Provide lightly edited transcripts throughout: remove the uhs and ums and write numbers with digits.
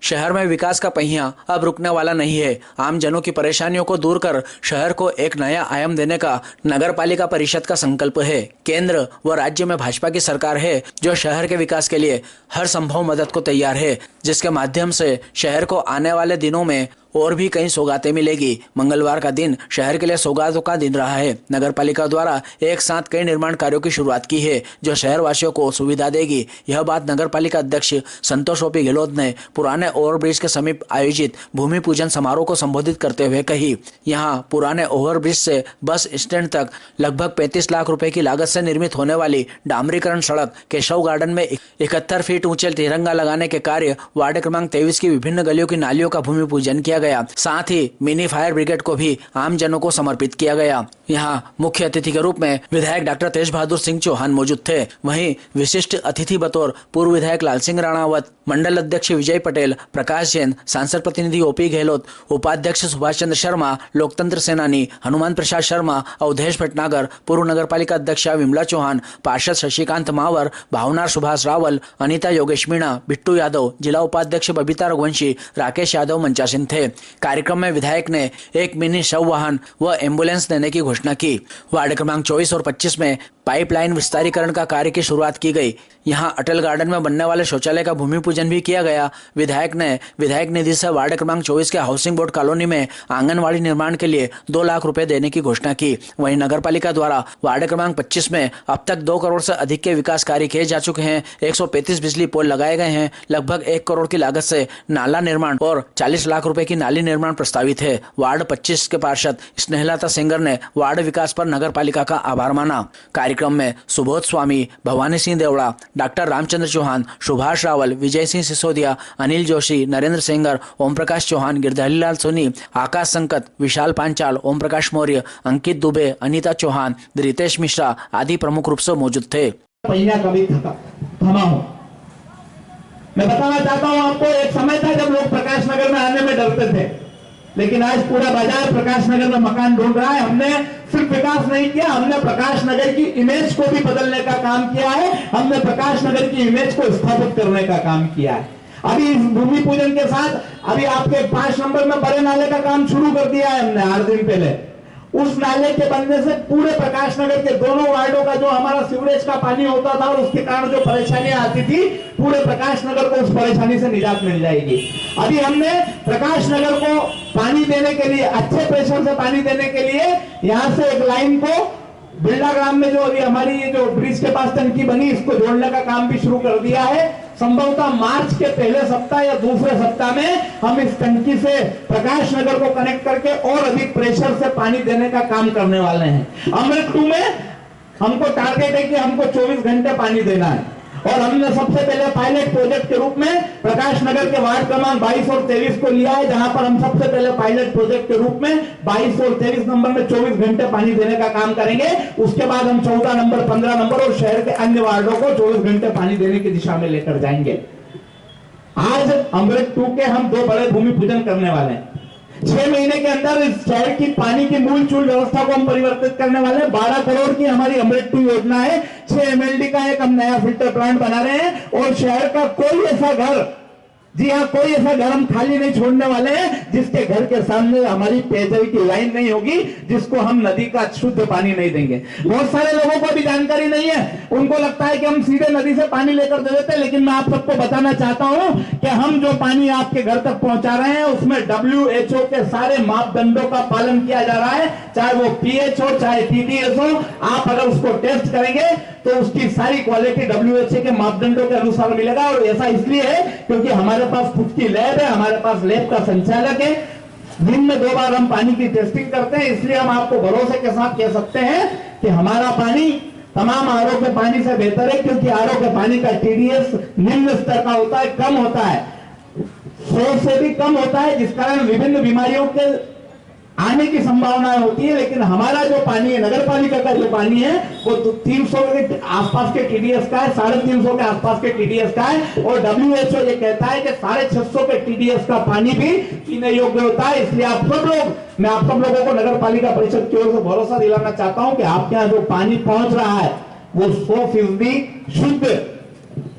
शहर में विकास का पहिया अब रुकने वाला नहीं है। आम जनों की परेशानियों को दूर कर शहर को एक नया आयाम देने का नगर पालिका परिषद का संकल्प है। केंद्र व राज्य में भाजपा की सरकार है जो शहर के विकास के लिए हर संभव मदद को तैयार है, जिसके माध्यम से शहर को आने वाले दिनों में और भी कई सौगातें मिलेगी। मंगलवार का दिन शहर के लिए सौगातों का दिन रहा है। नगर पालिका द्वारा एक साथ कई निर्माण कार्यों की शुरुआत की है जो शहर वासियों को सुविधा देगी। यह बात नगर पालिका अध्यक्ष संतोष ओपी गहलोत ने पुराने ओवरब्रिज के समीप आयोजित भूमि पूजन समारोह को संबोधित करते हुए कही। यहाँ पुराने ओवरब्रिज से बस स्टैंड तक लगभग 35 लाख रुपए की लागत से निर्मित होने वाली डामरीकरण सड़क, केशव गार्डन में 71 फीट ऊंचे तिरंगा लगाने के कार्य, वार्ड क्रमांक 23 की विभिन्न गलियों की नालियों का भूमि पूजन किया गया। साथ ही मिनी फायर ब्रिगेड को भी आम जनों को समर्पित किया गया। यहाँ मुख्य अतिथि के रूप में विधायक डॉक्टर तेज बहादुर सिंह चौहान मौजूद थे। वहीं विशिष्ट अतिथि बतौर पूर्व विधायक लाल सिंह राणावत, मंडल अध्यक्ष विजय पटेल, प्रकाश जैन, सांसद प्रतिनिधि ओपी गहलोत, उपाध्यक्ष सुभाष चंद्र शर्मा, लोकतंत्र सेनानी हनुमान प्रसाद शर्मा, अवधेश भटनागर, पूर्व नगर पालिका अध्यक्षा विमला चौहान, पार्षद शशिकांत मावर, भावनार सुभाष रावल, अनिता योगेश मीणा, बिट्टू यादव, जिला उपाध्यक्ष बबीता रघुवंशी, राकेश यादव मंचासीन थे। कार्यक्रम में विधायक ने एक मिनी शव वाहन व एम्बुलेंस देने की घोषणा की। वार्ड क्रमांक 24 और 25 में पाइपलाइन विस्तारीकरण का कार्य की शुरुआत की गई। यहाँ अटल गार्डन में बनने वाले शौचालय का भूमि पूजन भी किया गया। विधायक ने विधायक निधि से वार्ड क्रमांक 24 के हाउसिंग बोर्ड कॉलोनी में आंगनवाड़ी निर्माण के लिए 2 लाख रुपए देने की घोषणा की। वहीं नगर पालिका द्वारा वार्ड क्रमांक 25 में अब तक 2 करोड़ से अधिक के विकास कार्य किए जा चुके हैं। 135 बिजली पोल लगाए गए हैं। लगभग 1 करोड़ की लागत से नाला निर्माण और 40 लाख रुपए की नाली निर्माण प्रस्तावित है। वार्ड 25 के पार्षद स्नेहलता सेंगर ने वार्ड विकास पर नगर पालिका का आभार माना। कार्यक्रम में सुबोध स्वामी, भवानी सिंह देवड़ा, डॉक्टर रामचंद्र चौहान, सुभाष रावल, विजय सिंह सिसोदिया, अनिल जोशी, नरेंद्र सेंगर, ओम प्रकाश चौहान, गिरधारी लाल सोनी, आकाश संकत, विशाल पांचाल, ओम प्रकाश मौर्य, अंकित दुबे, अनीता चौहान, रितेश मिश्रा आदि प्रमुख रूप से मौजूद थे। मैं बताना चाहता हूं आपको, एक समय था जब लोग प्रकाश नगर में आने में डरते थे, लेकिन आज पूरा बाजार प्रकाश नगर में मकान ढूंढ रहा है। हमने सिर्फ विकास नहीं किया, हमने प्रकाश नगर की इमेज को भी बदलने का काम किया है। हमने प्रकाश नगर की इमेज को स्थापित करने का काम किया है। अभी इस भूमि पूजन के साथ अभी आपके 5 नंबर में बड़े नाले का काम शुरू कर दिया है हमने 8 दिन पहले। उस नाले के बनने से पूरे प्रकाश नगर के दोनों वार्डों का जो हमारा सीवरेज का पानी होता था और उसके कारण जो परेशानियां आती थी, पूरे प्रकाश नगर को उस परेशानी से निजात मिल जाएगी। अभी हमने प्रकाश नगर को पानी देने के लिए, अच्छे प्रेशर से पानी देने के लिए यहां से एक लाइन को बिरला ग्राम में जो अभी हमारी ये जो ब्रिज के पास टंकी बनी, इसको जोड़ने का काम भी शुरू कर दिया है। संभवतः मार्च के पहले सप्ताह या दूसरे सप्ताह में हम इस टंकी से प्रकाश नगर को कनेक्ट करके और अधिक प्रेशर से पानी देने का काम करने वाले हैं। अमृत 2 में हमको टारगेट है कि हमको 24 घंटे पानी देना है और हमने सबसे पहले पायलट प्रोजेक्ट के रूप में प्रकाश नगर के वार्ड क्रमांक 22 और 23 को लिया है, जहां पर हम सबसे पहले पायलट प्रोजेक्ट के रूप में 22 और 23 नंबर में 24 घंटे पानी देने का काम करेंगे। उसके बाद हम 14 नंबर, 15 नंबर और शहर के अन्य वार्डों को 24 घंटे पानी देने की दिशा में लेकर जाएंगे। आज अमृत 2 के हम 2 बड़े भूमि पूजन करने वाले हैं। 6 महीने के अंदर इस शहर की पानी की मूल चूल व्यवस्था को हम परिवर्तित करने वाले हैं। 12 करोड़ की हमारी अमृत 2 योजना है। 6 MLD का एक हम नया फिल्टर प्लांट बना रहे हैं और शहर का कोई ऐसा घर, जी हाँ, कोई ऐसा घर हम खाली नहीं छोड़ने वाले हैं जिसके घर के सामने हमारी पेयजल की लाइन नहीं होगी, जिसको हम नदी का शुद्ध पानी नहीं देंगे। बहुत सारे लोगों को भी जानकारी नहीं है, उनको लगता है कि हम सीधे नदी से पानी लेकर दे देते हैं, लेकिन मैं आप सबको बताना चाहता हूं कि हम जो पानी आपके घर तक पहुंचा रहे हैं उसमें WHO के सारे मापदंडों का पालन किया जा रहा है, चाहे वो pH हो, चाहे TDS हो। आप अगर उसको टेस्ट करेंगे तो उसकी सारी क्वालिटी WHO के मापदंडों के अनुसार मिलेगा। और ऐसा इसलिए है क्योंकि हमारे पास खुद की लैब है, हमारे पास लैब का संचालक है। दिन में 2 बार हम पानी की टेस्टिंग करते हैं, इसलिए हम आपको भरोसे के साथ कह सकते हैं कि हमारा पानी तमाम RO के पानी से बेहतर है, क्योंकि RO के पानी का TDS निम्न स्तर का होता है, कम होता है, 100 से भी कम होता है, जिस कारण विभिन्न बीमारियों के आने की संभावनाएं होती है। लेकिन हमारा जो पानी है, नगर पालिका का जो पानी है, वो 300 के आसपास के TDS का है, 350 के आसपास के TDS का है। और WHO ये कहता है कि 650 के TDS का पानी भी पीने योग्य होता है। इसलिए आप सब लोग, मैं आप सब लोगों को नगर पालिका परिषद की ओर से भरोसा दिलाना चाहता हूं कि आपके यहाँ जो पानी पहुंच रहा है वो 100%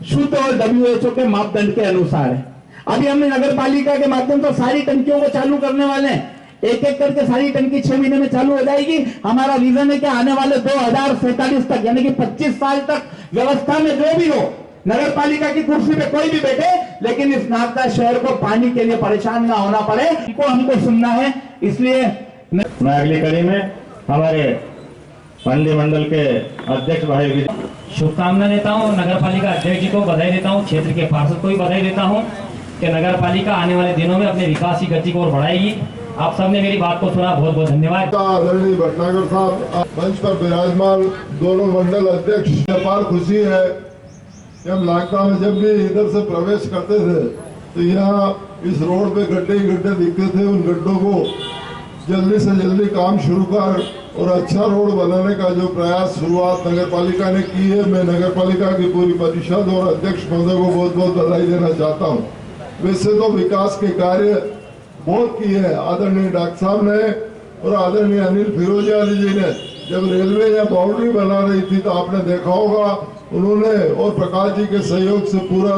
शुद्ध और WHO के मापदंड के अनुसार है। अभी हम नगर पालिका के माध्यम से सारी टंकियों को चालू करने वाले हैं, एक एक करके सारी टंकी 6 महीने में चालू हो जाएगी। हमारा विजन है कि आने वाले 2047 तक यानी कि 25 साल तक व्यवस्था में जो भी हो, नगर पालिका की कुर्सी पे कोई भी बैठे, लेकिन इस नागदा शहर को पानी के लिए परेशान ना होना पड़े, हमको सुनना है। इसलिए मैं अगली कड़ी में हमारे मंत्रिमंडल के अध्यक्ष भाई शुभकामनाएं देता हूँ, नगर पालिका अध्यक्ष जी को बधाई देता हूँ, क्षेत्र के पार्षद को भी बधाई देता हूँ कि नगर पालिका आने वाले दिनों में अपने विकास की गति को और बढ़ाएगी। आप सबने मेरी बात को सुना, बहुत बहुत धन्यवाद। आदरणीय भटनागर साहब मंच पर विराजमान दोनों मंडल अध्यक्ष, अपार खुशी है कि हम नागदा में जब भी इधर से प्रवेश करते थे तो यहाँ इस रोड पे गड्ढे ही गड्ढे दिखते थे। उन गड्ढों को जल्दी से जल्दी काम शुरू कर और अच्छा रोड बनाने का जो प्रयास शुरुआत नगर पालिका ने की है, मैं नगर पालिका की पूरी परिषद और अध्यक्ष महोदय को बहुत बहुत बधाई देना चाहता हूँ। वैसे तो विकास के कार्य बहुत किए हैं आदरणीय डॉक्टर साहब ने और आदरणीय अनिल फिरोजिया जी ने। जब रेलवे या बाउंड्री बना रही थी तो आपने देखा होगा उन्होंने और प्रकाश जी के सहयोग से पूरा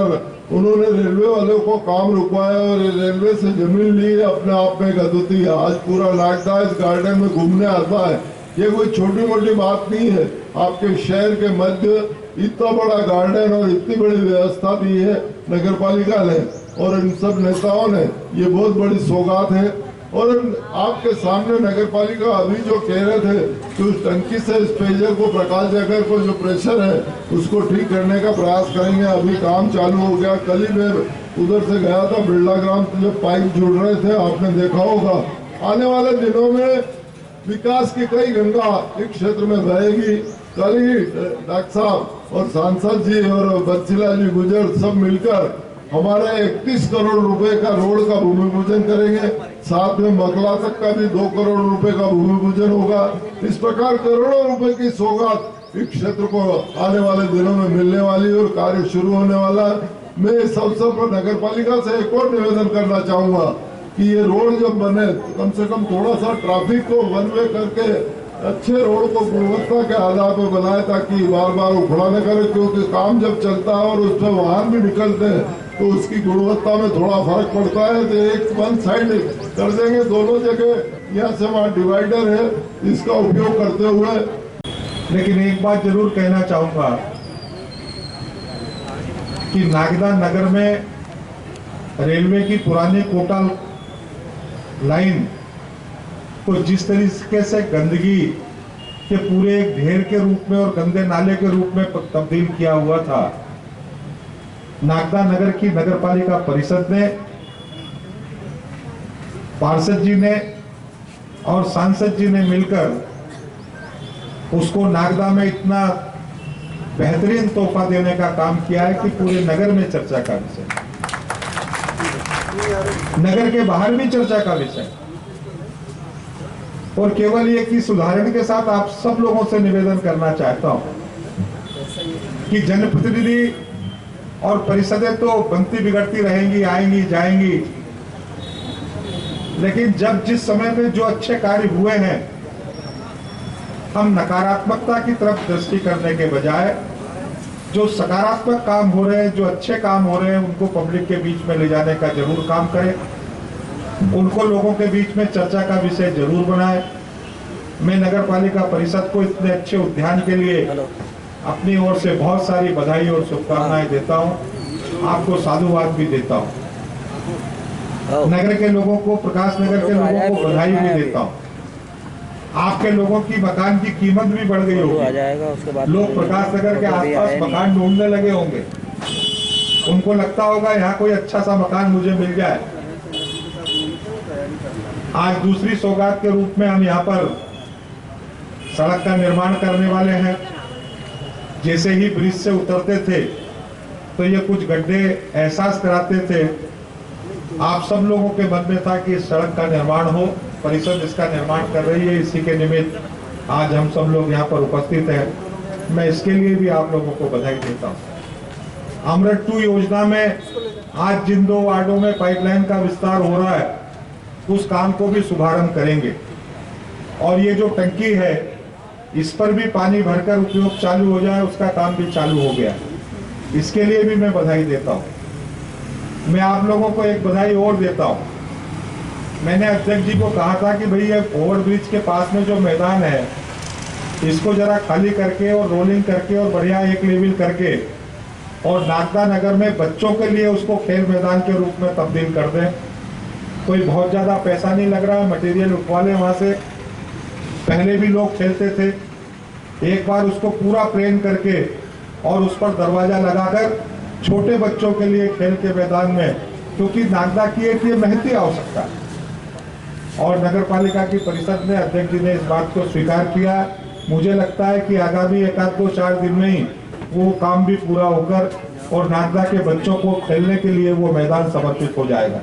उन्होंने रेलवे वालों को काम रुकवाया और रेलवे से जमीन ली, अपने आप में गदुती है। आज पूरा नागदा इस गार्डन में घूमने आता है। ये कोई छोटी मोटी बात नहीं है। आपके शहर के मध्य इतना बड़ा गार्डन और इतनी बड़ी व्यवस्था दी है नगर पालिका ने और इन सब नेताओं ने, ये बहुत बड़ी सौगात है। और आपके सामने नगर पालिका अभी जो कह रहे थे कि उस टंकी से इस पेयजल को प्रकाश जगह को जो प्रेशर है उसको ठीक करने का प्रयास करेंगे। अभी काम चालू हो गया। कल ही मैं उधर से गया था बिरला ग्राम, तो जब पाइप जुड़ रहे थे आपने देखा होगा। आने वाले दिनों में विकास की कई गंगा एक क्षेत्र में बहेगी। कल ही डॉक्टर साहब और सांसद जी और बंसीलाल जी गुजर सब मिलकर हमारे 31 करोड़ रुपए का रोड का भूमि पूजन करेंगे। साथ में मकला तक का भी 2 करोड़ रुपए का भूमि पूजन होगा। इस प्रकार करोड़ों रुपए की सौगात इस क्षेत्र को आने वाले दिनों में मिलने वाली और कार्य शुरू होने वाला है। मैं इस अवसर पर नगर पालिका से एक और निवेदन करना चाहूंगा कि ये रोड जब बने तो कम से कम थोड़ा सा ट्रैफिक को वन वे करके अच्छे रोड को गुणवत्ता के आधार पर बनाए, ताकि बार बार उखड़ा न करे। क्योंकि काम जब चलता है और उसमें वाहन भी निकलते हैं तो उसकी गुणवत्ता में थोड़ा फर्क पड़ता है। तो एक वन साइड कर देंगे, दोनों जगह यहाँ से वहाँ डिवाइडर है, इसका उपयोग करते हुए। लेकिन एक बात जरूर कहना चाहूंगा कि नागदा नगर में रेलवे की पुरानी कोटा लाइन को जिस तरीके से गंदगी के पूरे एक ढेर के रूप में और गंदे नाले के रूप में तब्दील किया हुआ था, नागदा नगर की नगर पालिका परिषद ने, पार्षद जी ने और सांसद जी ने मिलकर उसको नागदा में इतना बेहतरीन तोहफा देने का काम किया है कि पूरे नगर में चर्चा का विषय, नगर के बाहर भी चर्चा का विषय। और केवल ये कि इस उदाहरण के साथ आप सब लोगों से निवेदन करना चाहता हूं कि जनप्रतिनिधि और परिषदें तो बनती बिगड़ती रहेंगी, आएंगी जाएंगी, लेकिन जब जिस समय पे जो अच्छे कार्य हुए हैं, हम नकारात्मकता की तरफ दृष्टि करने के बजाय जो सकारात्मक काम हो रहे हैं, जो अच्छे काम हो रहे हैं, उनको पब्लिक के बीच में ले जाने का जरूर काम करें, उनको लोगों के बीच में चर्चा का विषय जरूर बनाएं। मैं नगर पालिका परिषद को इतने अच्छे उद्यान के लिए अपनी ओर से बहुत सारी बधाई और शुभकामनाएं देता हूं, आपको साधुवाद भी देता हूं। नगर के लोगों को, प्रकाश नगर के लोगों को बधाई भी देता हूं। आपके लोगों की मकान की कीमत भी बढ़ गई होगी। लोग प्रकाश नगर के आसपास मकान ढूंढने लगे होंगे, उनको लगता होगा यहाँ कोई अच्छा सा मकान मुझे मिल जाए। आज दूसरी सौगात के रूप में हम यहाँ पर सड़क का निर्माण करने वाले हैं। जैसे ही ब्रिज से उतरते थे तो ये कुछ गड्ढे एहसास कराते थे। आप सब लोगों के मन में था कि इस सड़क का निर्माण हो, परिषद इसका निर्माण कर रही है। इसी के निमित्त आज हम सब लोग यहाँ पर उपस्थित हैं। मैं इसके लिए भी आप लोगों को बधाई देता हूँ। अमृत 2 योजना में आज जिन 2 वार्डों में पाइपलाइन का विस्तार हो रहा है, उस काम को भी शुभारंभ करेंगे। और ये जो टंकी है, इस पर भी पानी भरकर उपयोग चालू हो जाए, उसका काम भी चालू हो गया। इसके लिए भी मैं बधाई देता हूँ। मैं आप लोगों को एक बधाई और देता हूँ। मैंने अध्यक्ष जी को कहा था कि भाई ये ओवरब्रिज के पास में जो मैदान है इसको जरा खाली करके और रोलिंग करके और बढ़िया एक लेवल करके और नागदा नगर में बच्चों के लिए उसको खेल मैदान के रूप में तब्दील कर दें। कोई बहुत ज़्यादा पैसा नहीं लग रहा है, मटेरियल उठवा लें वहाँ से, पहले भी लोग खेलते थे। एक बार उसको पूरा प्लेन करके और उस पर दरवाजा लगाकर छोटे बच्चों के लिए खेल के मैदान में, क्योंकि नागदा की एक ये महती आवश्यकता है और नगर पालिका की परिषद ने, अध्यक्ष जी ने इस बात को स्वीकार किया। मुझे लगता है कि आगामी 1-2-4 दिन में ही वो काम भी पूरा होकर और नागदा के बच्चों को खेलने के लिए वो मैदान समर्पित हो जाएगा।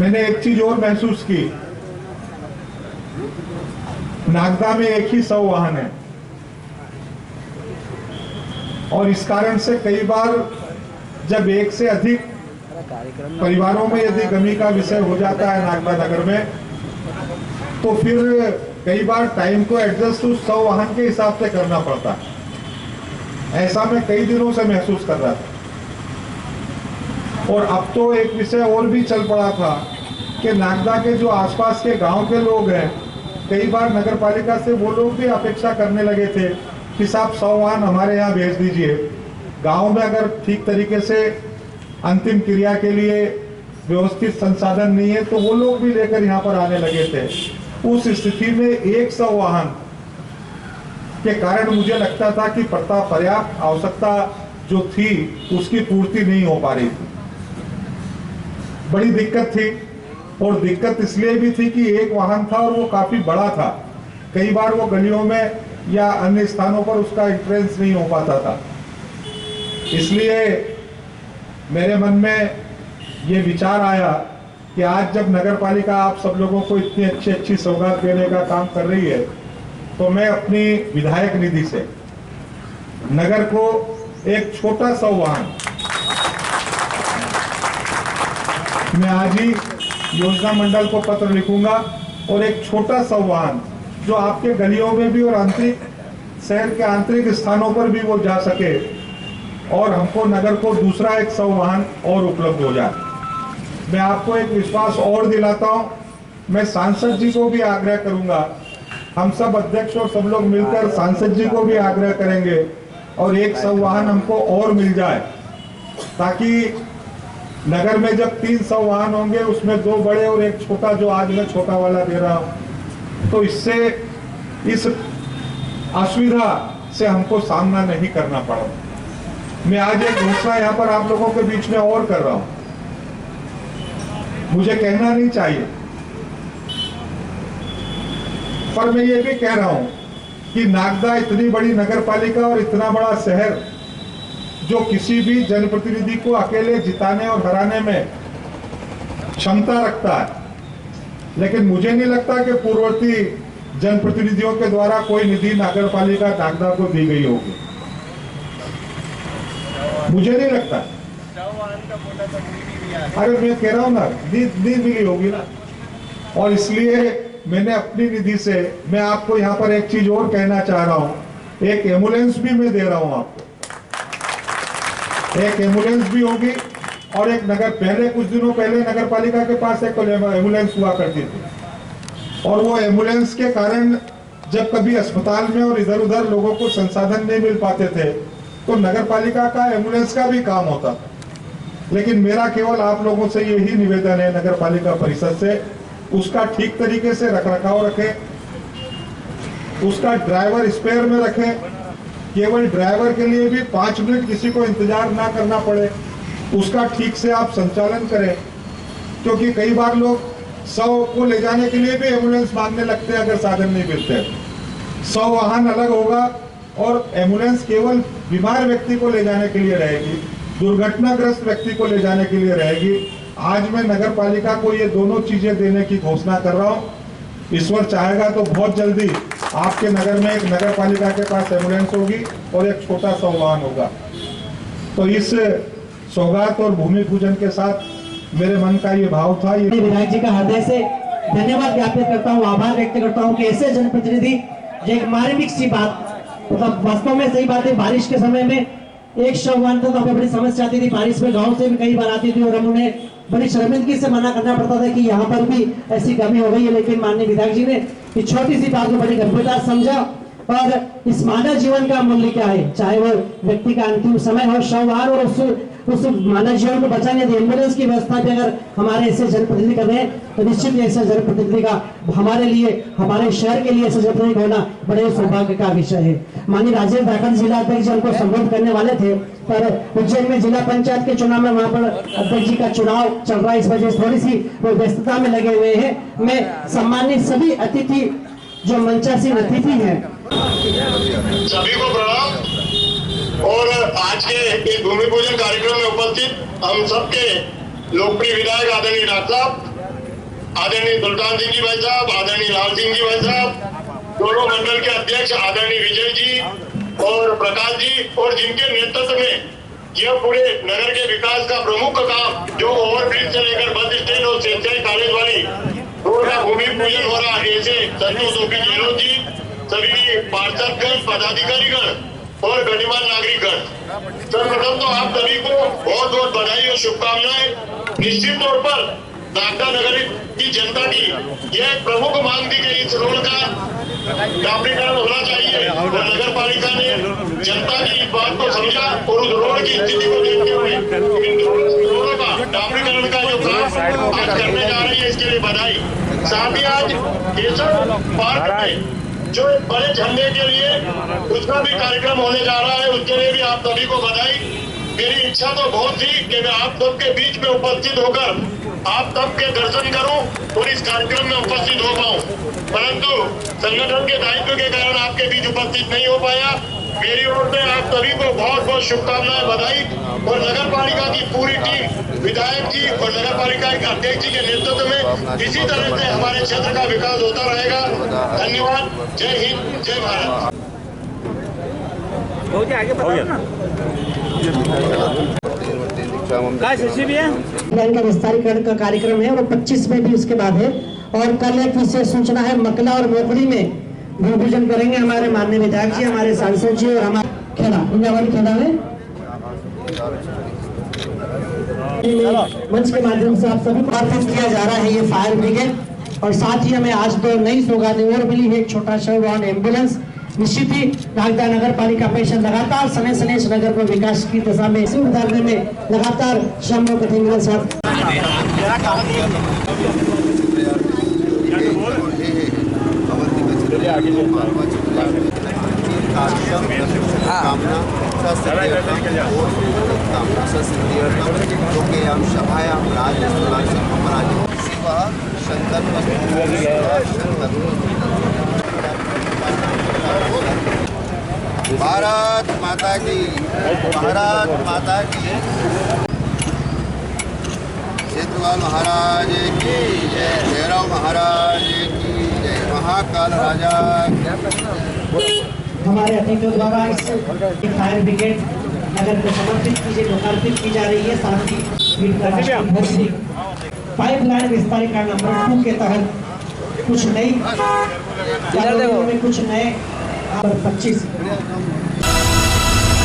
मैंने एक चीज और महसूस की, नागदा में एक ही 100 वाहन है और इस कारण से कई बार जब एक से अधिक परिवारों में यदि गमी का विषय हो जाता है नागदा नगर में, तो फिर कई बार टाइम को एडजस्ट उस 100 वाहन के हिसाब से करना पड़ता है। ऐसा मैं कई दिनों से महसूस कर रहा था। और अब तो एक विषय और भी चल पड़ा था कि नागदा के जो आसपास के गांव के लोग हैं, कई बार नगर पालिका से वो लोग भी अपेक्षा करने लगे थे कि साहब 100 वाहन हमारे यहाँ भेज दीजिए। गांव में अगर ठीक तरीके से अंतिम क्रिया के लिए व्यवस्थित संसाधन नहीं है तो वो लोग भी लेकर यहाँ पर आने लगे थे। उस स्थिति में 100 वाहन के कारण मुझे लगता था कि पर्याप्त आवश्यकता जो थी उसकी पूर्ति नहीं हो पा रही थी। बड़ी दिक्कत थी और दिक्कत इसलिए भी थी कि एक वाहन था और वो काफी बड़ा था। कई बार वो गलियों में या अन्य स्थानों पर उसका एंट्रेंस नहीं हो पाता था। इसलिए मेरे मन में ये विचार आया कि आज जब नगर पालिका आप सब लोगों को इतनी अच्छी सौगात देने का काम कर रही है, तो मैं अपनी विधायक निधि से नगर को एक छोटा सा वाहन मैं आज ही योजना मंडल को पत्र लिखूंगा और एक छोटा सा वाहन जो आपके गलियों में भी और आंतरिक शहर के आंतरिक स्थानों पर भी वो जा सके और हमको नगर को दूसरा एक 100 वाहन और उपलब्ध हो जाए। मैं आपको एक विश्वास और दिलाता हूं, मैं सांसद जी को भी आग्रह करूंगा, हम सब अध्यक्ष और सब लोग मिलकर सांसद जी को भी आग्रह करेंगे और एक 100 वाहन हमको और मिल जाए, ताकि नगर में जब 300 वाहन होंगे उसमें 2 बड़े और एक छोटा जो आज मैं छोटा वाला दे रहा हूं, तो इससे इस असुविधा से हमको सामना नहीं करना पड़ा। मैं आज एक घोषणा यहाँ पर आप लोगों के बीच में और कर रहा हूं, मुझे कहना नहीं चाहिए पर मैं ये भी कह रहा हूं कि नागदा इतनी बड़ी नगर पालिका और इतना बड़ा शहर जो किसी भी जनप्रतिनिधि को अकेले जिताने और हराने में क्षमता रखता है, लेकिन मुझे नहीं लगता कि पूर्ववर्ती जनप्रतिनिधियों के द्वारा कोई निधि नगर पालिका नागदा को दी गई होगी, मुझे नहीं लगता। अरे मैं कह रहा हूं ना, दी मिली होगी ना। और इसलिए मैंने अपनी निधि से मैं आपको यहाँ पर एक चीज और कहना चाह रहा हूं, एक एम्बुलेंस भी मैं दे रहा हूं आपको, एक एम्बुलेंस भी होगी। और एक पहले कुछ दिनों पहले नगर पालिका के पास एक एम्बुलेंस हुआ करती थी और वो एम्बुलेंस के कारण जब कभी अस्पताल में और इधर उधर लोगों को संसाधन नहीं मिल पाते थे तो नगर पालिका का एम्बुलेंस का भी काम होता था। लेकिन मेरा केवल आप लोगों से यही निवेदन है नगर पालिका परिषद से, उसका ठीक तरीके से रखरखाव रखें, उसका ड्राइवर स्पेयर में रखें, केवल ड्राइवर के लिए भी 5 मिनट किसी को इंतजार ना करना पड़े, उसका ठीक से आप संचालन करें। क्योंकि कई बार लोग 100 को ले जाने के लिए भी एम्बुलेंस मांगने लगते हैं अगर साधन नहीं मिलते। 100 वाहन अलग होगा और एम्बुलेंस केवल बीमार व्यक्ति को ले जाने के लिए रहेगी, दुर्घटनाग्रस्त व्यक्ति को ले जाने के लिए रहेगी। आज मैं नगर पालिका को ये दोनों चीजें देने की घोषणा कर रहा हूँ। ईश्वर चाहेगा तो बहुत जल्दी आपके नगर में एक नगर पालिका के पास एम्बुलेंस होगी और एक छोटा सा वाहन होगा। तो इस सौगात और भूमि पूजन के साथ मेरे मन का ये भाव था। ये विधायक जी का हृदय से धन्यवाद ज्ञापित करता हूँ, आभार व्यक्त करता हूँ कि ऐसे जनप्रतिनिधि, ये एक मार्मिक सी बात, मतलब वास्तव में सही बात है, बारिश के समय में एक शववान तो हमें बड़ी समस्या आती थी, बारिश में गांव से भी कई बार आती थी और हम उन्हें बड़ी शर्मिंदगी से मना करना पड़ता था कि यहाँ पर भी ऐसी कमी हो गई है। लेकिन माननीय विधायक जी ने इस छोटी सी बात को बड़ी गंभीरता से समझा और इस मानव जीवन का मूल्य क्या है, चाहे वो व्यक्ति का अंतिम समय हो, शववाहन, और उस मानव जीवन को बचाने के एम्बुलेंस की व्यवस्था भी अगर हमारे ऐसे जनप्रतिनिधि कर रहे हैं तो निश्चित ही ऐसे जनप्रतिनिधि का हमारे लिए, हमारे शहर के लिए ऐसे जनप्रतिनिधि होना बड़े सौभाग्य का विषय है। माननीय राजेश धाकड़ जिला अध्यक्ष जी उनको संबोधित करने वाले थे, पर उज्जैन में जिला पंचायत के चुनाव में वहां पर अध्यक्ष जी का चुनाव चल रहा है, इस वजह से थोड़ी सी वो व्यस्तता में लगे हुए हैं। मैं सम्मानित सभी अतिथि जो मंचासीन अतिथि हैं सभी को प्रणाम। और आज के इस भूमि पूजन कार्यक्रम में उपस्थित हम सबके लोकप्रिय विधायक आदरणीय डॉक्टर साहब, आदरणीय सुल्तान सिंह जी भाई साहब, आदरणीय लाल सिंह जी भाई साहब, दोनों मंडल के अध्यक्ष आदरणीय विजय जी और प्रकाश जी, और जिनके नेतृत्व में यह पूरे नगर के विकास का प्रमुख काम जो ओवरब्रिज से लेकर बस स्टैंड और सिंचाई कॉलेज वाली रोड का भूमि पूजन हो रहा है, ऐसे संतोष ओपी गहलोत जी, सभी पार्षदगण, पदाधिकारीगण और गणमान्य नागरिकगण, सर्वप्रथम तो आप सभी को बहुत बहुत बधाई और शुभकामनाएं। निश्चित तौर पर नागदा नगर की जनता की यह प्रमुख मांग थी कि इस रोड का डामरीकरण होना चाहिए और नगर पालिका ने जनता की इस बात को समझा और उस रोड की स्थिति को देखते हुए इन रोडों का डामरीकरण का जो काम आज करने जा रही है, इसके लिए बधाई। साथ ही आज केशव पार्क में जो एक बड़े झंडे के लिए उसका भी कार्यक्रम होने जा रहा है, उसके लिए भी आप सभी को बधाई। मेरी इच्छा तो बहुत थी कि मैं आप सबके बीच में उपस्थित होकर आप सबके दर्शन करूं और इस कार्यक्रम में उपस्थित हो पाऊं, परंतु संगठन के दायित्व के कारण आपके बीच उपस्थित नहीं हो पाया। मेरी ओर से आप सभी को बहुत बहुत शुभकामनाएं, बधाई। और नगर पालिका की पूरी टीम, विधायक जी और नगर पालिका के अध्यक्ष जी के नेतृत्व में इसी तरह से हमारे क्षेत्र का विकास होता रहेगा। धन्यवाद। जय हिंद, जय भारत। का विस्तारीकरण का कार्यक्रम है और 25 में भी उसके बाद है। और कल एक विशेष सूचना है, मकला और मोकड़ी में भूमि पूजन करेंगे हमारे माननीय विधायक जी, हमारे सांसद जी और हमारे खेड़ा में मंच के माध्यम से आप सभी को अर्पित किया जा रहा है ये फायर ब्रिगेड। और साथ ही हमें आज 2 नई सौगातें और मिली है, एक छोटा शववाहन एम्बुलेंस। निश्चित ही नागदा नगर पालिका परिषद लगातार समय समय इस नगर को विकास की दिशा में सुधारने में लगातार श्रम और कठिनाइयों के साथ भारत माता की, भारत माता की, शेतुलाल महाराज की जय, भैरव महाराज की जय, महाकाल राजा। हमारे अतिथियों द्वारा इस फायर ब्रिगेड नगर को लोकार्पित की जा रही है। साथ ही पाइपलाइन विस्तारीकरण नंबर 2 के तहत कुछ नई, कुछ नए 25